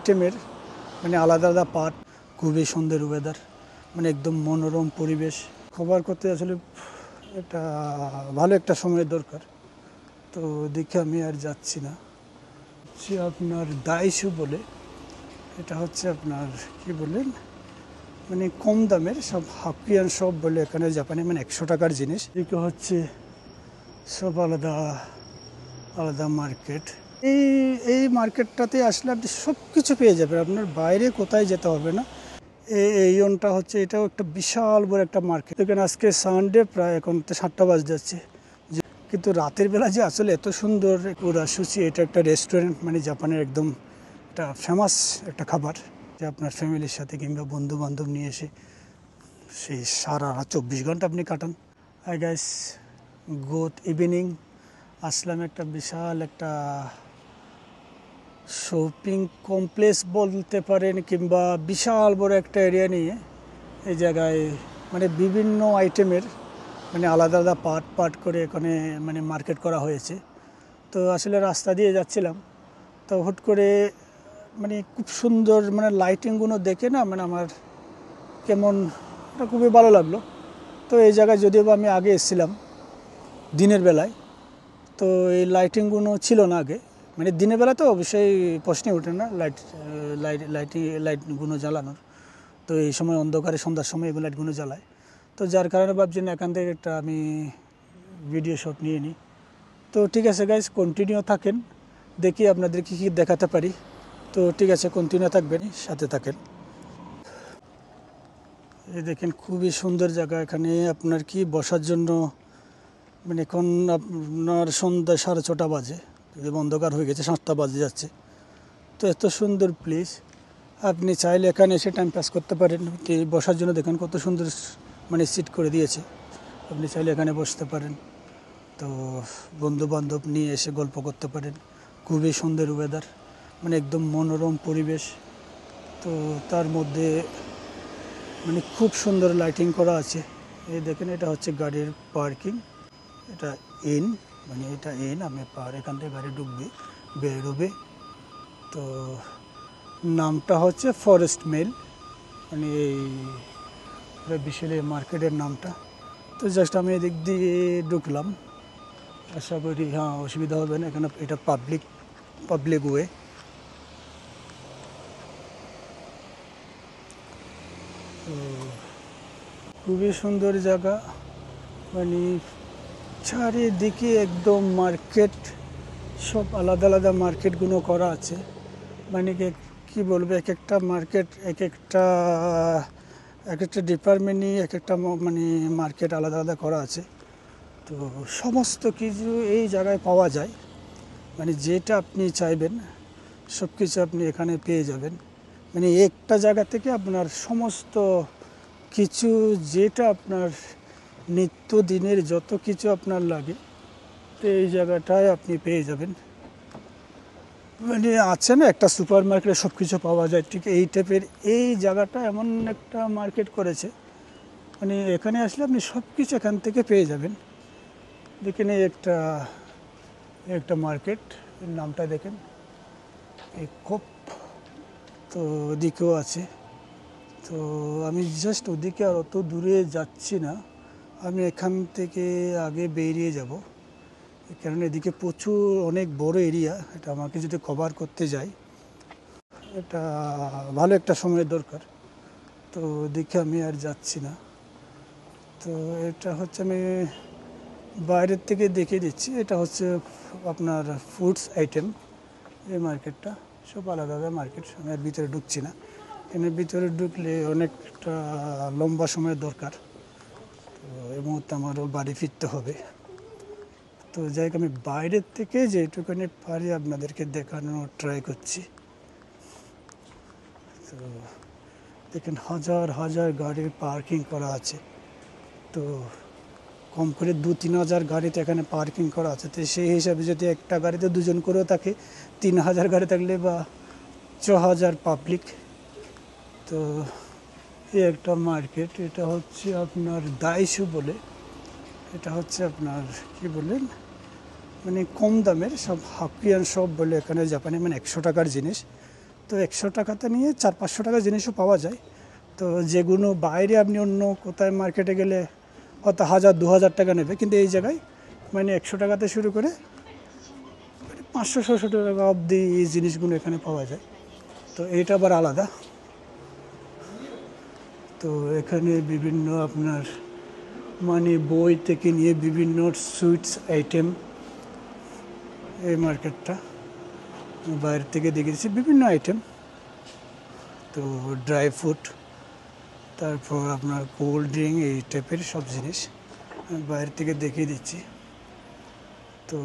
আইটেমের মানে আলাদা আলাদা পার্ট, খুবই সুন্দর ওয়েদার, মানে একদম মনোরম পরিবেশ। কভার করতে আসলে একটা ভালো একটা সময় দরকার, তো দেখে আমি আর যাচ্ছি না। হচ্ছে আপনার দাইশু বলে, এটা হচ্ছে আপনার কি বলেন মানে কম দামের সব হাক্কিয়ান শপ বলে, এখানে জাপানে মানে 100 টাকার জিনিস। এদিকে হচ্ছে সব আলাদা আলাদা মার্কেট। এই মার্কেটটাতে আসলে আপনি সব কিছু পেয়ে যাবেন, আপনার বাইরে কোথায় যেতে হবে না। এই অনটা হচ্ছে, এটাও একটা বিশাল বড় একটা মার্কেট। এখানে আজকে সানডে, প্রায় এখন 7টা বাজে যাচ্ছে, কিন্তু রাতের বেলা যে আসলে এত সুন্দর উরাসুচি, এটা একটা রেস্টুরেন্ট, মানে জাপানের একদম একটা ফেমাস একটা খাবার, যে আপনার ফ্যামিলির সাথে কিংবা বন্ধু বান্ধব নিয়ে এসে সেই সারা 24 ঘন্টা আপনি কাটান। Hi guys, good evening. আসলাম একটা বিশাল একটা শপিং কমপ্লেক্স বলতে পারেন, কিংবা বিশাল বড় একটা এরিয়া নিয়ে এই জায়গায় মানে বিভিন্ন আইটেমের মানে আলাদা আলাদা পার্ট পার্ট করে এখানে মানে মার্কেট করা হয়েছে। তো আসলে রাস্তা দিয়ে যাচ্ছিলাম, তো হুট করে মানে খুব সুন্দর মানে লাইটিংগুলো দেখে না মানে আমার কেমন খুবই ভালো লাগলো। তো এই জায়গায় যদিও আমি আগে এসেছিলাম দিনের বেলায়, তো এই লাইটিংগুলো ছিল না আগে, মানে দিনের বেলা তো অবশ্যই প্রশ্নই ওঠে না লাইটগুলো জ্বালানোর। তো এই সময় অন্ধকারে সন্ধ্যার সময় এগুলো লাইটগুলো জ্বালায়, তো যার কারণে ভাবছি না এখান থেকে একটা আমি ভিডিও শট নিয়ে নিই। তো ঠিক আছে গাইজ, কন্টিনিউ থাকেন, দেখি আপনাদের কী কী দেখাতে পারি। তো ঠিক আছে, কন্টিনিউ থাকবেন, সাথে থাকেন। এই দেখেন খুবই সুন্দর জায়গা, এখানে আপনার কি বসার জন্য মানে এখন আপনার সন্ধ্যা 6:30 বাজে, অন্ধকার হয়ে গেছে, 7টা বাজে যাচ্ছে। তো এত সুন্দর প্লেস, আপনি চাইলে এখানে এসে টাইম পাস করতে পারেন। বসার জন্য দেখেন কত সুন্দর মানে সিট করে দিয়েছে, আপনি চাইলে এখানে বসতে পারেন। তো বন্ধু বান্ধব নিয়ে এসে গল্প করতে পারেন। খুবই সুন্দর ওয়েদার, মানে একদম মনোরম পরিবেশ। তো তার মধ্যে মানে খুব সুন্দর লাইটিং করা আছে। এই দেখেন, এটা হচ্ছে গাড়ির পার্কিং, এটা ইন মানে এটা ইন, আমি এখান থেকে গাড়ি ঢুকবে বেরোবে। তো নামটা হচ্ছে ফরেস্ট মেল, মানে এই বিশাল মার্কেটের নামটা। তো জাস্ট আমি এদিক দিয়ে ঢুকলাম, আশা করি হ্যাঁ অসুবিধা হবে না, এখানে এটা পাবলিক ওয়ে। তো খুবই সুন্দর জায়গা, মানে চারিদিকে একদম মার্কেট, সব আলাদা আলাদা মার্কেটগুলো করা আছে। মানে কি বলবো, এক একটা মার্কেট এক একটা ডিপার্টমেন্টই এক একটা মানে মার্কেট আলাদা আলাদা করা আছে। তো সমস্ত কিছু এই জায়গায় পাওয়া যায়, মানে যেটা আপনি চাইবেন সব কিছু আপনি এখানে পেয়ে যাবেন। মানে একটা জায়গা থেকে আপনার সমস্ত কিছু, যেটা আপনার নিত্যদিনের যত কিছু আপনার লাগে, তো এই জায়গাটায় আপনি পেয়ে যাবেন। মানে আছে না একটা সুপার মার্কেটে সব কিছু পাওয়া যায়, ঠিক এই টাইপের এই জায়গাটা এমন একটা মার্কেট করেছে, মানে এখানে আসলে আপনি সব কিছু এখান থেকে পেয়ে যাবেন। দেখেন এই একটা মার্কেট, এর নামটা দেখেন, এই কোপ। তো ওদিকেও আছে। তো আমি জাস্ট ওদিকে আর অত দূরে যাচ্ছি না, আমি এখান থেকে আগে বেরিয়ে যাব, কারণ এদিকে প্রচুর অনেক বড় এরিয়া, এটা আমাকে যদি কভার করতে যাই এটা ভালো একটা সময় দরকার, তো দেখে আমি আর যাচ্ছি না। তো এটা হচ্ছে আমি বাইরের থেকে দেখিয়ে দিচ্ছি, এটা হচ্ছে আপনার ফুডস আইটেম। এই মার্কেটটা সব আলাদা আলাদা মার্কেট, আমি আর ভিতরে ঢুকছি না, এর ভিতরে ঢুকলে অনেকটা লম্বা সময় দরকার। তো এই মুহূর্তে আমারও বাড়ি ফিরতে হবে। তো যাই হোক, আমি বাইরের থেকে যেটুকুনি পারি আপনাদেরকে দেখানোর ট্রাই করছি। তো দেখেন হাজার হাজার গাড়ির পার্কিং করা আছে, তো কম করে 2-3 হাজার গাড়িতে এখানে পার্কিং করা আছে। তো সেই হিসাবে যদি একটা গাড়িতে 2জন করেও থাকে, 3000 গাড়ি থাকলে বা 6000 পাবলিক। তো এই একটা মার্কেট, এটা হচ্ছে আপনার দাইশু বলে, এটা হচ্ছে আপনার কি বলেন মানে কম দামের সব হাক্কিয়ান শপ বলে, এখানে জাপানে মানে 100 টাকার জিনিস। তো তো 100 টাকাতে নিয়ে 400-500 টাকা জিনিসও পাওয়া যায়। তো যেগুলো বাইরে আপনি অন্য কোথায় মার্কেটে গেলে হয়তো 1000-2000 টাকা নেবে, কিন্তু এই জায়গায় মানে 100 টাকাতে শুরু করে 500-600 টাকা অবধি এই জিনিসগুলো এখানে পাওয়া যায়। তো এইটা আবার আলাদা। তো এখানে বিভিন্ন আপনার মানে বই থেকে নিয়ে বিভিন্ন সুইটস আইটেম, এই মার্কেটটা বাইরে থেকে দেখেছি বিভিন্ন আইটেম। তো ড্রাই ফ্রুট, তারপর আপনার কোল্ড ড্রিঙ্ক, এই টাইপের সব জিনিস আমি বাইরে থেকে দেখিয়ে দিচ্ছি। তো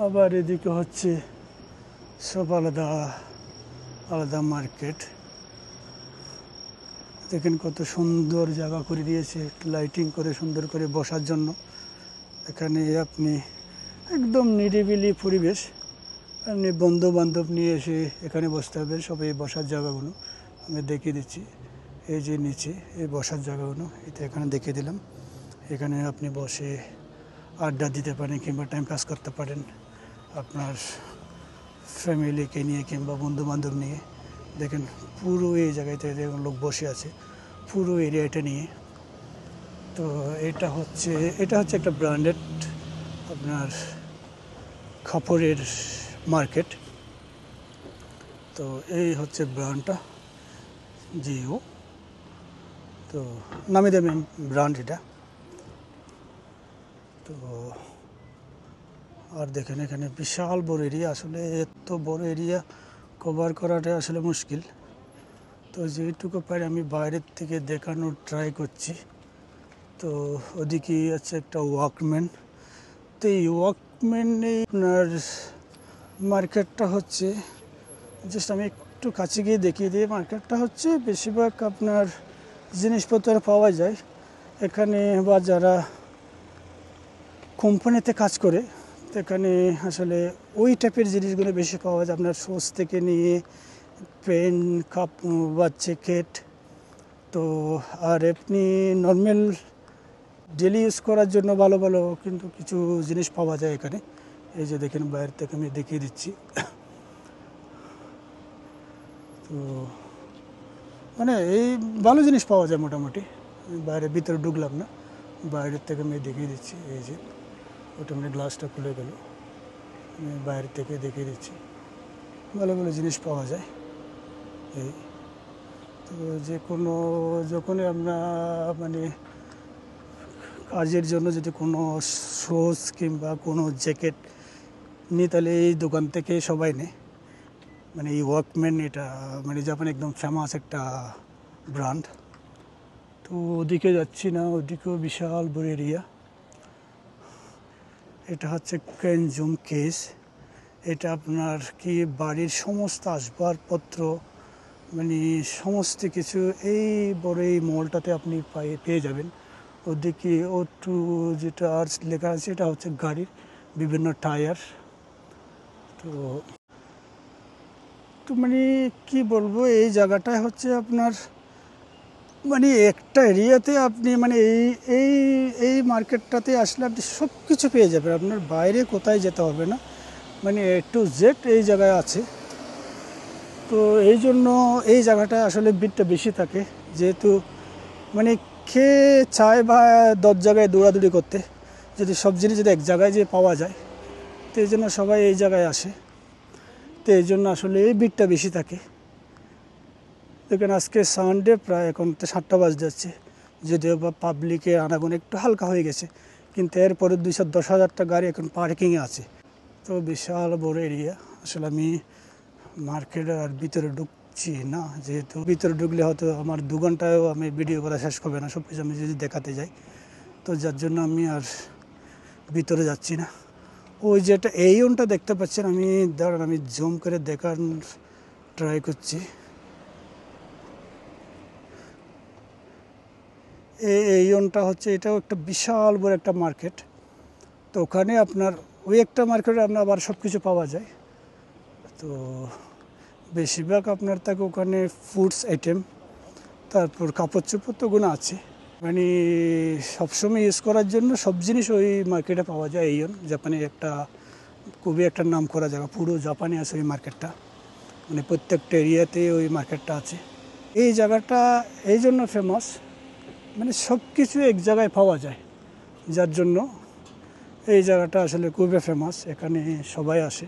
আবার এদিকে হচ্ছে সব আলাদা আলাদা মার্কেট। দেখেন কত সুন্দর জায়গা করে দিয়েছে, লাইটিং করে সুন্দর করে বসার জন্য। এখানে আপনি একদম নিরিবিলি পরিবেশ, আপনি বন্ধু বান্ধব নিয়ে এসে এখানে বসতে হবে। সবাই বসার জায়গাগুলো আমি দেখিয়ে দিচ্ছি। এই যে নিচে এই বসার জায়গাগুলো, এটা এখানে দেখিয়ে দিলাম। এখানে আপনি বসে আড্ডা দিতে পারেন কিংবা টাইম পাস করতে পারেন আপনার ফ্যামিলিকে নিয়ে কিংবা বন্ধু বান্ধব নিয়ে। দেখেন পুরো এই জায়গাতে দেখুন লোক বসে আছে, পুরো এরিয়াটা নিয়ে। তো এটা হচ্ছে একটা ব্র্যান্ডেড আপনার কাপড়ের মার্কেট। তো এই হচ্ছে ব্র্যান্ডটা জিও। তো নামি দামি ব্র্যান্ড এটা। তো আর দেখেন এখানে বিশাল বড় এরিয়া, আসলে এত বড় এরিয়া কভার করাটা আসলে মুশকিল। তো যেটুকু পারি আমি বাইরের থেকে দেখানোর ট্রাই করছি। তো ওদিকে আছে একটা ওয়াকম্যান। তো এই ওয়াকম্যানে আপনার মার্কেটটা হচ্ছে, জাস্ট আমি একটু কাছে গিয়ে দেখিয়ে দিই। মার্কেটটা হচ্ছে বেশিরভাগ আপনার জিনিসপত্র পাওয়া যায় এখানে, বা যারা কোম্পানিতে কাজ করে এখানে আসলে ওই টাইপের জিনিসগুলো বেশি পাওয়া যায়। আপনার শোজ থেকে নিয়ে পেন, কাপ বা জ্যাকেট। তো আর এমনি নর্মাল ডেলি ইউজ করার জন্য ভালো ভালো কিন্তু কিছু জিনিস পাওয়া যায় এখানে। এই যে দেখেন বাইরে থেকে আমি দেখিয়ে দিচ্ছি। তো মানে এই ভালো জিনিস পাওয়া যায় মোটামুটি। বাইরে ভিতরে ঢুকলাম না, বাইরের থেকে আমি দেখিয়ে দিচ্ছি। এই যে ওটা মানে গ্লাসটা খুলে গেল, আমি বাইরে থেকে দেখিয়ে দিচ্ছি। ভালো ভালো জিনিস পাওয়া যায় এই। তো যে কোনো যখনই আমরা মানে কাজের জন্য যদি কোনো শোজ কিংবা কোনো জ্যাকেট নিই, তাহলে এই দোকান থেকে সবাই নেয়। মানে এই ওয়াকম্যান এটা মানে জাপানে একদম ফেমাস একটা ব্র্যান্ড। তো ওদিকে যাচ্ছি না, ওদিকেও বিশাল বড় এরিয়া। এটা হচ্ছে কেনজুম কেস। এটা আপনার কি বাড়ির সমস্ত আসবাবপত্র মানে সমস্ত কিছু এই বড় এই মলটাতে আপনি পেয়ে যাবেন। ওদিকে O2 যেটা আর লেখা আছে, এটা হচ্ছে গাড়ির বিভিন্ন টায়ার। তো তো মানে কি বলবো, এই জায়গাটায় হচ্ছে আপনার মানে একটা এরিয়াতে আপনি মানে এই এই এই মার্কেটটাতে আসলে আপনি সব কিছু পেয়ে যাবেন, আপনার বাইরে কোথায় যেতে হবে না। মানে A to Z এই জায়গায় আছে। তো এই জন্য এই জায়গাটায় আসলে ভিড়টা বেশি থাকে, যেহেতু মানে কে চায় বা 10 জায়গায় দৌড়াদৌড়ি করতে, যদি সব জিনিস যদি এক জায়গায় যে পাওয়া যায়, তো এই জন্য সবাই এই জায়গায় আসে। তো এই জন্য আসলে এই ভিড়টা বেশি থাকে। দেখেন আজকে সানডে, প্রায় এখন তো 7টা বাজে যাচ্ছে, যদিও বা পাবলিকের আনাগোনা একটু হালকা হয়ে গেছে, কিন্তু এরপরে 210,000টা গাড়ি এখন পার্কিংয়ে আছে। তো বিশাল বড় এরিয়া। আসলে আমি মার্কেটের আর ভিতরে ঢুকছি না, যেহেতু ভিতরে ঢুকলে হয়তো আমার 2 ঘন্টায়ও আমি ভিডিও করা শেষ করবে না সব কিছু আমি যদি দেখাতে যাই। তো যার জন্য আমি আর ভিতরে যাচ্ছি না। ওই যেটা এই ওনটা দেখতে পাচ্ছেন, আমি দাঁড়ান আমি জুম করে দেখার ট্রাই করছি। এই ওনটা হচ্ছে, এটাও একটা বিশাল বড় একটা মার্কেট। তো ওখানে আপনার ওই একটা মার্কেটে আপনার আবার সব কিছু পাওয়া যায়। তো বেশিরভাগ আপনার থাকে ওখানে ফুডস আইটেম, তারপর কাপড় চোপড় তো ওগুলো আছে। মানে সবসময় ইউজ করার জন্য সব জিনিস ওই মার্কেটে পাওয়া যায়। জাপানে একটা খুবই একটা নাম করা জায়গা, পুরো জাপানে আছে ওই মার্কেটটা। মানে প্রত্যেকটা এরিয়াতে ওই মার্কেটটা আছে। এই জায়গাটা এই জন্য ফেমাস, মানে সব কিছু এক জায়গায় পাওয়া যায়, যার জন্য এই জায়গাটা আসলে খুবই ফেমাস। এখানে সবাই আসে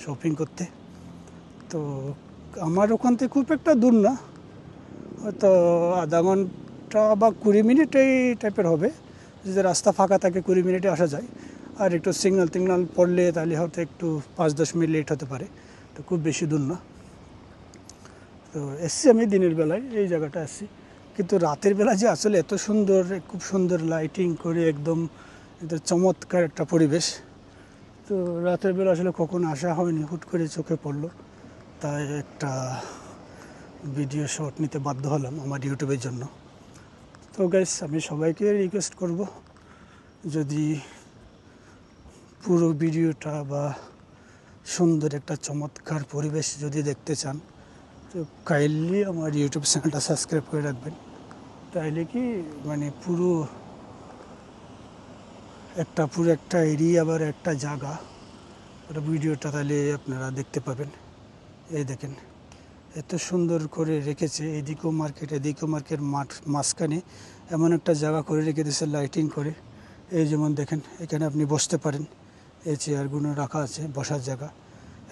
শপিং করতে। তো আমার ওখান থেকে খুব একটা দূর না, হয়তো আধা ঘন্টা বা 20 মিনিট এই টাইপের হবে। যদি রাস্তা ফাঁকা থাকে 20 মিনিটে আসা যায়, আর একটু সিগন্যাল টিগনাল পড়লে তাহলে হয়তো একটু 5-10 মিনিট লেট হতে পারে। তো খুব বেশি দূর না। তো এসছি আমি দিনের বেলায় এই জায়গাটা আসছি, কিন্তু রাতের বেলা যে আসলে এত সুন্দর, খুব সুন্দর লাইটিং করে একদম চমৎকার একটা পরিবেশ। তো রাতের বেলা আসলে কখন আসা হয়নি, হুট করে চোখে পড়লো, তাই একটা ভিডিও শট নিতে বাধ্য হলাম আমার ইউটিউবের জন্য। তো গাইস, আমি সবাইকে রিকোয়েস্ট করব, যদি পুরো ভিডিওটা বা সুন্দর একটা চমৎকার পরিবেশ যদি দেখতে চান, তো কাইন্ডলি আমার ইউটিউব চ্যানেলটা সাবস্ক্রাইব করে রাখবেন। তাইলে কি মানে পুরো একটা এরিয়া আবার একটা জায়গা ওটা ভিডিওটা তাহলে আপনারা দেখতে পাবেন। এই দেখেন এত সুন্দর করে রেখেছে, এদিকেও মার্কেট এদিকেও মার্কেট, মাঠ মাঝখানে এমন একটা জায়গা করে রেখে দিয়েছে লাইটিং করে। এই যেমন দেখেন এখানে আপনি বসতে পারেন, এই চেয়ারগুলো রাখা আছে বসার জায়গা।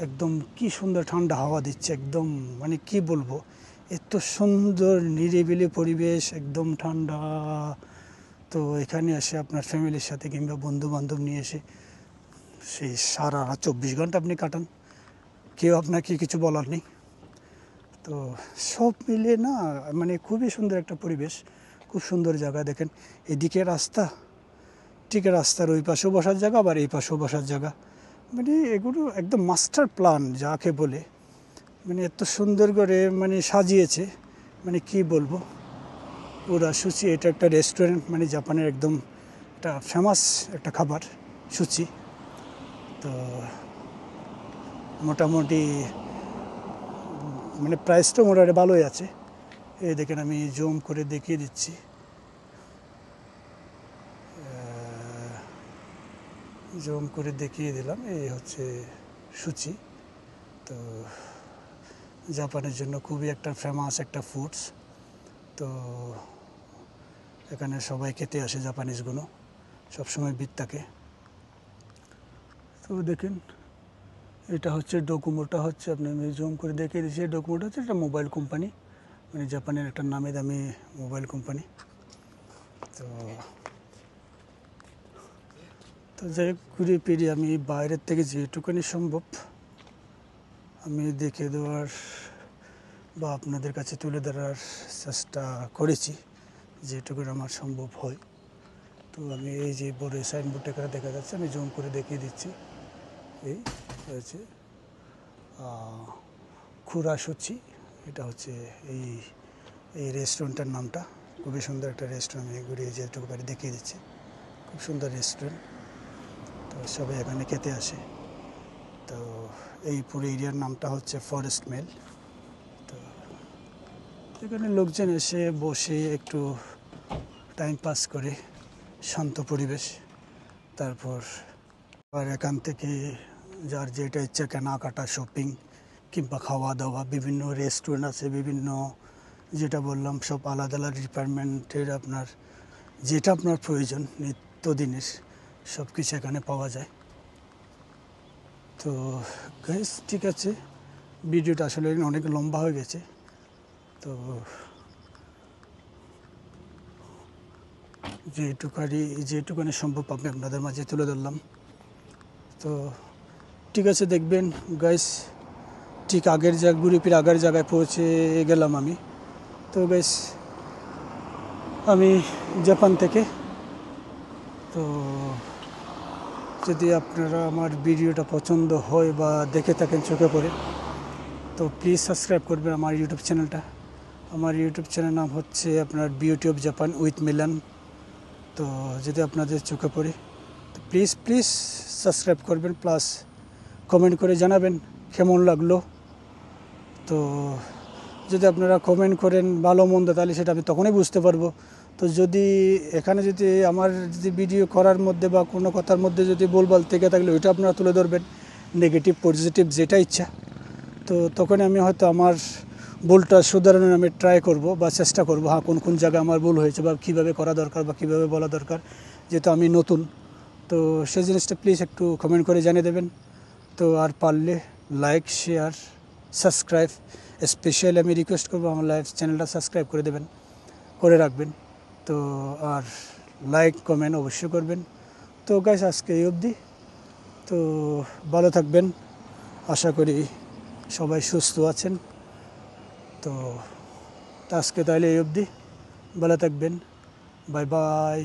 একদম কি সুন্দর ঠান্ডা হাওয়া দিচ্ছে, একদম মানে কি বলবো, এত সুন্দর নিরিবিলি পরিবেশ, একদম ঠান্ডা। তো এখানে এসে আপনার ফ্যামিলির সাথে কিংবা বন্ধু বান্ধব নিয়ে এসে সেই সারা 24 ঘন্টা আপনি কাটান, কেউ আপনাকে কিছু বলার নেই। তো সব মিলিয়ে না মানে খুবই সুন্দর একটা পরিবেশ, খুব সুন্দর জায়গা। দেখেন এদিকে রাস্তা, ঠিক রাস্তার ওই পাশেও বসার জায়গা, আবার এই পাশেও বসার জায়গা। মানে এগুলো একদম মাস্টার প্ল্যান যাকে বলে, মানে এত সুন্দর করে মানে সাজিয়েছে, মানে কি বলবো। ওরা সুচি, এটা একটা রেস্টুরেন্ট, মানে জাপানের একদম একটা ফেমাস একটা খাবার সুচি। তো মোটামুটি মানে প্রাইসটা মোটামুটি ভালোই আছে। এই দেখেন আমি জুম করে দেখিয়ে দিচ্ছি, জুম করে দেখিয়ে দিলাম। এই হচ্ছে সুচি। তো জাপানের জন্য খুবই একটা ফেমাস একটা ফুডস। তো এখানে সবাই খেতে আসে, জাপানিজগুলো সবসময় ভিড় থাকে। তো দেখেন এটা হচ্ছে ডোকোমোটা, হচ্ছে আপনি আমি জুম করে দেখিয়ে দিচ্ছি। ডোকোমোটা হচ্ছে একটা মোবাইল কোম্পানি, মানে জাপানের একটা নামি দামি মোবাইল কোম্পানি। তো তো যাই হোক, ঘুরে ফিরে আমি বাইরের থেকে যেটুকুনি সম্ভব আমি দেখে দেওয়ার বা আপনাদের কাছে তুলে ধরার চেষ্টা করেছি, যেটুকু আমার সম্ভব হয়। তো আমি এই যে বড় সাইনবোর্ড এখানে দেখা যাচ্ছে, আমি জুম করে দেখিয়ে দিচ্ছি। এই হয়েছে খুরাসুচি, এটা হচ্ছে এই এই রেস্টুরেন্টের নামটা। খুবই সুন্দর একটা রেস্টুরেন্ট, আমি ঘুরিয়ে যেটুকু বাড়ি দেখিয়ে দিচ্ছি। খুব সুন্দর রেস্টুরেন্ট, তো সবাই এখানে খেতে আসে। তো এই পুরো এরিয়ার নামটা হচ্ছে ফরেস্ট মেল। তো এখানে লোকজন এসে বসে একটু টাইম পাস করে, শান্ত পরিবেশ। তারপর আর এখান থেকে যার যেটা ইচ্ছা কেনাকাটা, শপিং কিংবা খাওয়া দাওয়া, বিভিন্ন রেস্টুরেন্ট আছে, বিভিন্ন যেটা বললাম সব আলাদা আলাদা ডিপার্টমেন্টের আপনার যেটা আপনার প্রয়োজন নিত্যদিনের সব কিছু এখানে পাওয়া যায়। তো গাইস, ঠিক আছে, ভিডিওটা আসলে অনেক লম্বা হয়ে গেছে। তো যেটুকানি সম্ভব আমি আপনাদের মাঝে তুলে ধরলাম। তো ঠিক আছে, দেখবেন গাইস, ঠিক আগের আগের জায়গায় পৌঁছে গেলাম আমি। তো গাইস, আমি জাপান থেকে। তো যদি আপনারা আমার ভিডিওটা পছন্দ হয় বা দেখে থাকেন চোখে পড়ে, তো প্লিজ সাবস্ক্রাইব করবেন আমার ইউটিউব চ্যানেলটা। আমার ইউটিউব চ্যানেল নাম হচ্ছে আপনার beauty of Japan with Milan. তো যদি আপনাদের চোখে পড়ে তো প্লিজ সাবস্ক্রাইব করবেন, প্লাস কমেন্ট করে জানাবেন কেমন লাগলো। তো যদি আপনারা কমেন্ট করেন ভালো মন্দ, তাহলে সেটা আমি তখনই বুঝতে পারবো। তো যদি এখানে যদি আমার যদি ভিডিও করার মধ্যে বা কোনো কথার মধ্যে যদি ভুলভাল থেকে থাকলে ওইটা আপনারা তুলে ধরবেন, নেগেটিভ পজিটিভ যেটা ইচ্ছা। তো তখন আমি হয়তো আমার ভুলটা শুধরানোর আমি ট্রাই করব বা চেষ্টা করব, হ্যাঁ কোন কোন জায়গায় আমার ভুল হয়েছে বা কীভাবে করা দরকার বা কীভাবে বলা দরকার, যেহেতু আমি নতুন। তো সেই জিনিসটা প্লিজ একটু কমেন্ট করে জানিয়ে দেবেন। তো আর পারলে লাইক, শেয়ার, সাবস্ক্রাইব, স্পেশালি আমি রিকোয়েস্ট করবো আমার লাইভ চ্যানেলটা সাবস্ক্রাইব করে দেবেন, করে রাখবেন। তো আর লাইক কমেন্ট অবশ্যই করবেন। তো গাইস আজকে এই অবধি। তো ভালো থাকবেন, আশা করি সবাই সুস্থ আছেন। তো আজকে তাহলে এই অবধি, ভালো থাকবেন, বাই বাই।